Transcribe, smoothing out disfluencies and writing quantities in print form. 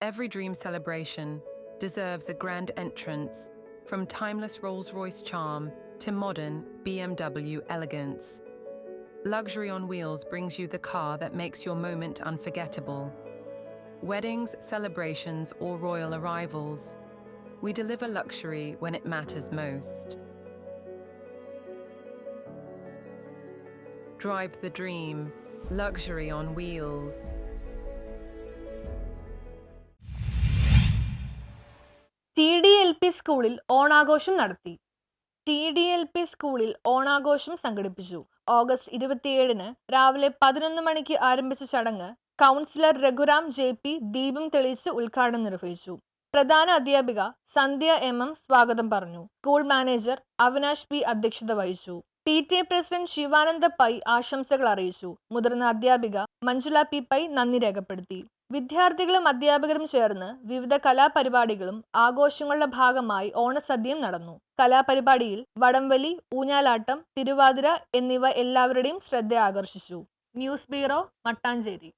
Every dream celebration deserves a grand entrance, from timeless Rolls-Royce charm to modern BMW elegance. Luxury on Wheels brings you the car that makes your moment unforgettable. Weddings, celebrations, or royal arrivals, we deliver luxury when it matters most. Drive the dream, luxury on wheels. TDLP സ്കൂളിൽ ഓണാഘോഷം നടത്തി. TDLP സ്കൂളിൽ ഓണാഘോഷം സംഘടിപ്പിച്ചു. August 27-ന് രാവിലെ 11 മണിക്ക് ആരംഭിച്ച ചടങ്ങ് കൗൺസിലർ രഘുറാം JP ദീപം തെളിയിച്ച് ഉദ്ഘാടനം നിർവഹിച്ചു. പ്രധാന അധ്യാപിക സന്ധ്യ MM സ്വാഗതം പറഞ്ഞു. സ്കൂൾ മാനേജർ അവിനാഷ് P അധ്യക്ഷത വഹിച്ചു. PTA പ്രസിഡന്റ് ശിവാനന്ദ പൈ ആശംസകൾ അറിയിച്ചു. മുതിർന്ന അധ്യാപിക മഞ്ജുല P പൈ നന്ദി രേഖപ്പെടുത്തി. വിദ്യാർത്ഥികളും അധ്യാപകരും ചേർന്ന് വിവിധ കലാപരിപാടികളും ആഘോഷങ്ങളുടെ ഭാഗമായി ഓണസദ്യയും നടന്നു. കലാപരിപാടിയിൽ വടംവലി, ഊഞ്ഞാലാട്ടം, തിരുവാതിര എന്നിവ എല്ലാവരുടെയും ശ്രദ്ധ ആകർഷിച്ചു. News bureau, Mattancherry.